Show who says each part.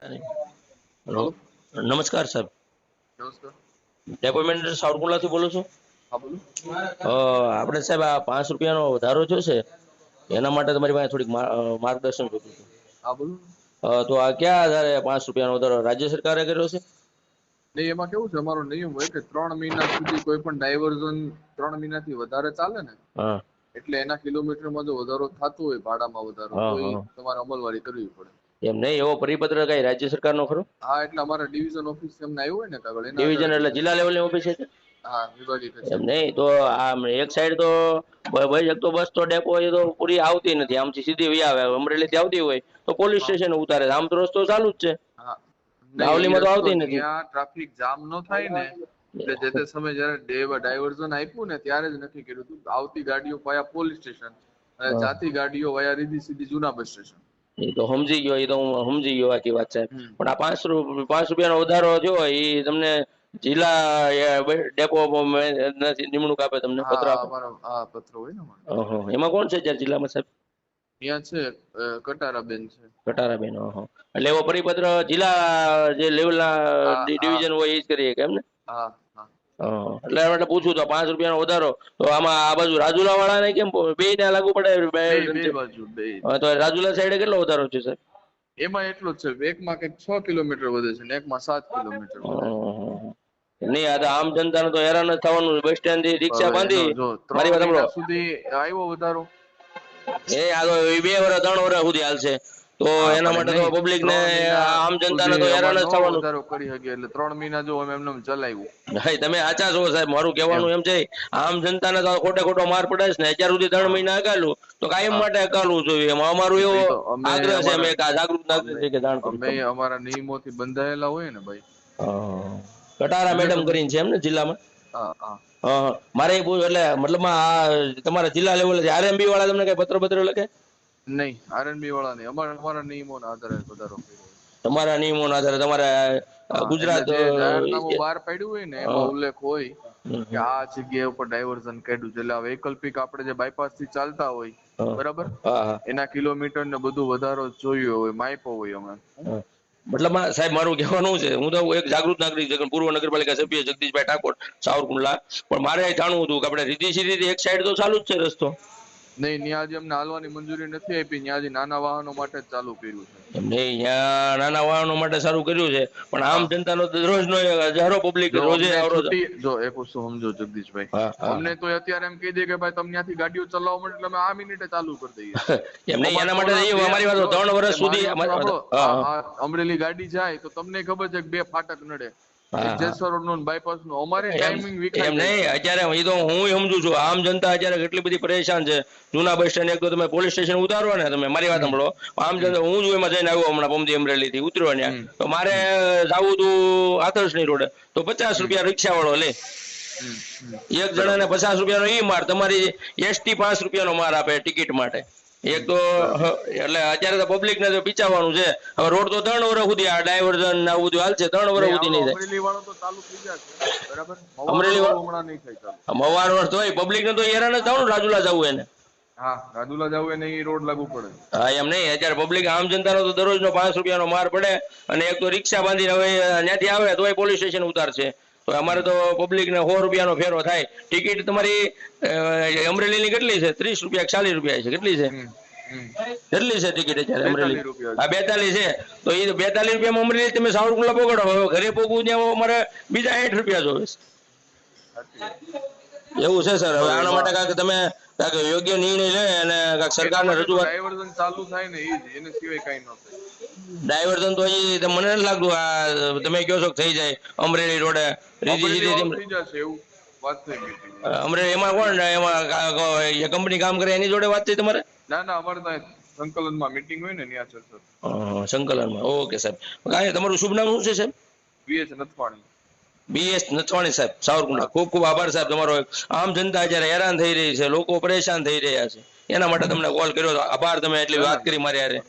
Speaker 1: Hello, નમસ્કાર સાહેબ.
Speaker 2: નમસ્કાર.
Speaker 1: ડેપો મેનેજર સાવરકુંડલાથી બોલું છું.
Speaker 2: હા બોલો.
Speaker 1: આપણે સાહેબ આ ₹5નો વધારો થયો છે એના માટે તમારી પાસે થોડીક માર્ગદર્શન જોતું હતું.
Speaker 2: હા બોલો.
Speaker 1: તો આ ક્યાં આધારે ₹5નો વધારો રાજ્ય સરકારે કર્યો છે?
Speaker 2: નહીં, એમાં કેવું છે, અમારો નિયમ હોય કે 3 મહિના સુધી કોઈ પણ ડાયવર્ઝન 3 મહિનાથી વધારે ચાલે ને,
Speaker 1: હા
Speaker 2: એટલે એના કિલોમીટરમાં જો વધારો થતો હોય, ભાડામાં વધારો,
Speaker 1: હા
Speaker 2: તો એ
Speaker 1: હા
Speaker 2: તમારે અમલવારી કરવી પડે.
Speaker 1: એમ નહીં, એવો પરિપત્ર કઈ રાજ્ય સરકારનો ખરો?
Speaker 2: હા, એટલે અમારા ડિવિઝન ઓફિસ એમને આવ્યું હોય ને કાગળ, એના આધારે
Speaker 1: ડિવિઝન એટલે
Speaker 2: બધું.
Speaker 1: જિલ્લા લેવલની ઓફિસ છે?
Speaker 2: હા, વિભાગીય
Speaker 1: એમ
Speaker 2: કચેરી.
Speaker 1: નહીં તો આમ એક સાઈડ તો ભાઈ એક તો બસ તો ડેપો એ તો પૂરી આવતી નથી, આમથી સીધી વહી આવે. અમરેલીથી આવતી હોય તો પોલીસ
Speaker 2: હા
Speaker 1: સ્ટેશન ઉતારે, આમ તો રસ્તો ચાલુ જ છે.
Speaker 2: હા, નહીં, એ
Speaker 1: આવલીમાં તો
Speaker 2: રસ્તો
Speaker 1: આવતી નથી.
Speaker 2: ત્યાં ટ્રાફિક જામ ન થાય ને એટલે જે તે સમય જયારે ડાયવર્ઝન આપ્યું ને ત્યારે જ નક્કી કર્યું હતું. આવતી ગાડીઓ પાયા પોલીસ સ્ટેશન અને
Speaker 1: હા,
Speaker 2: જાતી ગાડીઓ વયા રીધી સીધી જૂના બસ સ્ટેશન.
Speaker 1: એ તો સમજી ગયો, એ તો હું સમજી ગયો આખી વાત સાહેબ.
Speaker 2: હમ.
Speaker 1: પણ આ ₹5નો વધારો થયો એ તમને જિલ્લા ડેપો નિમણૂક આપે, તમને
Speaker 2: હા
Speaker 1: પત્ર
Speaker 2: હા,
Speaker 1: આપે?
Speaker 2: અમારો આ પત્ર હોય ને અમારો.
Speaker 1: એમાં કોણ છે અત્યારે જિલ્લામાં સાહેબ?
Speaker 2: ત્યાં છે કટારાબેન છે.
Speaker 1: કટારાબેન. એટલે એવો પરિપત્ર જિલ્લા જે લેવલના
Speaker 2: હા હા
Speaker 1: ડિવિઝન હોય એ જ કરીએ કેમ ને?
Speaker 2: હા હા.
Speaker 1: એટલે માટે પૂછું તો ₹5નો વધારો તો આમાં આ બાજુ રાજુલા વાળાને કેમ બે ને લાગુ પડે?
Speaker 2: બે બાજુ બે.
Speaker 1: તો રાજુલા સાઈડે કેટલો વધારો છે સર?
Speaker 2: એમાં એટલું જ છે, એકમાં કંઈક 6 કિલોમીટર વધે છે ને એકમાં 7 કિલોમીટર વધે છે.
Speaker 1: નહીં, આ તો આમ જનતાને તો હેરાન જ થવાનું. બસ સ્ટેન્ડ થી રિક્ષા
Speaker 2: હવે એનો
Speaker 1: બાંધી
Speaker 2: જો
Speaker 1: મારી
Speaker 2: 3
Speaker 1: વાત સાંભળો,
Speaker 2: મહિના સુધી આવ્યો વધારો.
Speaker 1: આ તો 2 વર્ષ 3 વર્ષ સુધી હાલશે તો
Speaker 2: હા,
Speaker 1: એના
Speaker 2: પણ
Speaker 1: માટે
Speaker 2: એમ
Speaker 1: તો
Speaker 2: નહીં,
Speaker 1: પબ્લિક ને
Speaker 2: 3 મહિના
Speaker 1: આમ જનતાને
Speaker 2: સુધી
Speaker 1: તો હેરાન
Speaker 2: અમારે
Speaker 1: જ
Speaker 2: નો
Speaker 1: થવાનું.
Speaker 2: વધારો કરી શકીએ, એટલે 3 મહિના જો અમે એમને ચલાવ્યું
Speaker 1: ભાઈ તમે આચા છો સાહેબ, મારું
Speaker 2: એમ.
Speaker 1: કહેવાનું એમ છે આમ જનતાને તો ખોટે ખોટો માર પડે છે ને. અત્યાર સુધી 3
Speaker 2: હા
Speaker 1: મહિના અગાડલું તો કાયમ
Speaker 2: હા,
Speaker 1: માટે અકાલવું જોઈએ. એમાં અમારું એવો
Speaker 2: એ તો અમે
Speaker 1: આગ્રહ છે, અમે
Speaker 2: અમારા
Speaker 1: એક જાગૃત નાગરિક
Speaker 2: અમે
Speaker 1: તરીકે જાણ કરું
Speaker 2: અમે
Speaker 1: તમને.
Speaker 2: અમારા નિયમોથી બંધાયેલા હોય ને ભાઈ.
Speaker 1: કટારા
Speaker 2: સમજે
Speaker 1: મેડમ
Speaker 2: તમે.
Speaker 1: કરીને છે એમ ને જિલ્લામાં?
Speaker 2: હા હા.
Speaker 1: મારે એ પૂછ્યું એટલે મતલબમાં આ તમારા જિલ્લા લેવલે આરએમબી વાળા તમને કઈ પત્ર લખે?
Speaker 2: નહીં, આરએનબી વાળા નહીં, અમારા નિયમોના આધારે વધારો કર્યો હોય.
Speaker 1: તમારા નિયમોના આધારે તમારે
Speaker 2: હા, એટલે
Speaker 1: ગુજરાત
Speaker 2: જે જાહેરનામું બહાર પાડ્યું હોય ને એમાં ઉલ્લેખ હોય કે આ જગ્યાએ ઉપર ડાયવર્ઝન કાઢ્યું છે. એટલે આ વૈકલ્પિક આપણે જે બાયપાસ થી ચાલતા હોય, બરાબર,
Speaker 1: હા હા.
Speaker 2: એના કિલોમીટર ને બધું વધારો જોયું હોય, માપ્યો હોય અમે.
Speaker 1: મતલબ સાહેબ મારું કહેવાનું છે, હું તો એક જાગૃત નાગરિક છે, પૂર્વ નગરપાલિકા સભ્ય જગદીશભાઈ ઠાકોર સાવરકુંડલા. પણ મારે જાણવું હતું કે આપણે રીધી સીધી એક સાઈડ તો ચાલુ જ છે રસ્તો.
Speaker 2: નહીં, ત્યાં હજી અમને હાલવાની મંજૂરી નથી આપી, ત્યાં હજી નાના વાહનો માટે જ ચાલુ કર્યું છે.
Speaker 1: એમને અહીંયા નાના વાહનો માટે સારું કર્યું છે, પણ આમ
Speaker 2: હા,
Speaker 1: જનતાનો રોજનો હજારો પબ્લિક
Speaker 2: જો
Speaker 1: રોજે
Speaker 2: અમને
Speaker 1: અવરોધ.
Speaker 2: છૂટી, જો એક વસ્તુ સમજો જગદીશભાઈ,
Speaker 1: હા હા
Speaker 2: અમને તો અત્યારે એમ કહી દે કે ભાઈ તમે ત્યાંથી ગાડીઓ ચલાવવા માટે, એટલે અમે આ મિનિટે ચાલુ કરી દઈએ.
Speaker 1: એમ નહીં,
Speaker 2: અમારે
Speaker 1: એના
Speaker 2: તો
Speaker 1: માટે
Speaker 2: ઓલા બે,
Speaker 1: અમારી વાત
Speaker 2: જો
Speaker 1: 3 વર્ષ સુધી
Speaker 2: મારી વાત સાંભળો,
Speaker 1: હા
Speaker 2: આ અમરેલી ગાડી જાય તો તમને ખબર છે કે 2 ફાટક નડે, એક
Speaker 1: હા હા.
Speaker 2: જેસર રોડ નું બાયપાસ નું. અમારે
Speaker 1: એમ
Speaker 2: ટાઈમિંગ
Speaker 1: એમ
Speaker 2: વિખાઈ જાય
Speaker 1: નહીં,
Speaker 2: છે.
Speaker 1: અત્યારે એ તો હું સમજુ છું. આમ જનતા અત્યારે કેટલી બધી પરેશાન છે. જૂના બસ સ્ટેન્ડ એક તો તમે પોલીસ સ્ટેશન ઉતારો ને, તમે મારી વાત
Speaker 2: હમ
Speaker 1: સાંભળો, આમ
Speaker 2: હમ
Speaker 1: જનતા, હું જ એમાં જઈને આવ્યો હમણાં પમદી અમરેલી થી ઉતર્યો ને,
Speaker 2: હમ
Speaker 1: તો મારે
Speaker 2: હમ
Speaker 1: જવું હતું આદર્શની રોડે, તો ₹50 રિક્ષા વાળો લે. એક જણાને
Speaker 2: બરાબર.
Speaker 1: ₹50નો ઈ માર, તમારી એસટી ₹5નો માર આપે ટિકિટ માટે. એક તો
Speaker 2: બરાબર.
Speaker 1: એટલે અત્યારે તો પબ્લિક ને તો પીચાવાનું છે. હવે રોડ તો 3 વર્ષ સુધી આ ડાયવર્ઝન આવું બધું હાલશે, 3 વર્ષ
Speaker 2: નહીં,
Speaker 1: સુધી
Speaker 2: આવડો
Speaker 1: નહીં થાય.
Speaker 2: અમરેલી વાળો તો ચાલુ થઈ જશે, બરાબર. મવા
Speaker 1: અમરેલી
Speaker 2: વાળો હમણાં નહીં થાય ચાલુ.
Speaker 1: મવાર વર્ષ હોય પબ્લિક ને તો હેરાન જ થવાનું, રાજુલા જવું એને.
Speaker 2: હા, રાજુલા જવું એને એ રોડ લાગુ પડે.
Speaker 1: હા એમ નહીં, અત્યારે પબ્લિક આમ જનતાનો તો દરરોજનો ₹5નો માર પડે, અને એક તો રિક્ષા બાંધીને હવે ત્યાંથી આવે તોય પોલીસ સ્ટેશન ઉતારશે. તો અમારે તો પબ્લિક ને ₹100નો ફેરો થાય. ટિકિટ
Speaker 2: હા.
Speaker 1: તમારી અમરેલીની કેટલી છે? ₹30 કે ₹40 છે? કેટલી છે?
Speaker 2: હમ હમ
Speaker 1: કેટલી છે ટિકિટ અત્યારે અમરેલી?
Speaker 2: 42 રૂપિયા
Speaker 1: હા,
Speaker 2: છે.
Speaker 1: 42 છે. તો એ ₹42 અમરેલી તમે સાવરકુંડલા પકડો, હવે ઘરે પગવું ત્યાં અમારે બીજા ₹60 જોવે છે.
Speaker 2: સાચી વાત.
Speaker 1: એવું છે સર.
Speaker 2: જો
Speaker 1: હવે આના માટે
Speaker 2: એમાં
Speaker 1: કાંઈક તમે કાંઈક યોગ્ય નિર્ણય લે અને કાંઈક
Speaker 2: એના
Speaker 1: સરકારને
Speaker 2: માટે તો
Speaker 1: રજૂઆત.
Speaker 2: ડાયવર્ઝન ચાલુ થાય ને એ જ, એને સિવાય કઈ ન થાય.
Speaker 1: ડાયવર્ઝન તો હજી મને નથી લાગતું આ તમે કહો છો કે થઈ જાય અમરેલી રોડે રીધી
Speaker 2: અમરેલી
Speaker 1: સીધી.
Speaker 2: વાળું થઈ જશે એવું વાત થઈ મીટિંગ.
Speaker 1: અમરેલી એમાં કોણ એમાં કંપની કામ કરે એની જોડે વાત થઈ તમારે?
Speaker 2: ના ના, અમારે ત્યાં સંકલનમાં મીટિંગ હોય ને ત્યાં ચર્ચા.
Speaker 1: સંકલનમાં. ઓકે સાહેબ. તમારું શુભ નામ શું છે સાહેબ?
Speaker 2: VH નથવાણી.
Speaker 1: BS નથવાણી સાહેબ,
Speaker 2: હા.
Speaker 1: સાવરકુંડલા. ખૂબ ખૂબ આભાર સાહેબ તમારો. આમ જનતા અત્યારે હેરાન થઈ રહી છે, લોકો પરેશાન થઈ રહ્યા છે, એના માટે તમને કોલ કર્યો. આભાર, તમે એટલી
Speaker 2: ના
Speaker 1: વાત
Speaker 2: ના
Speaker 1: કરી મારી યારે.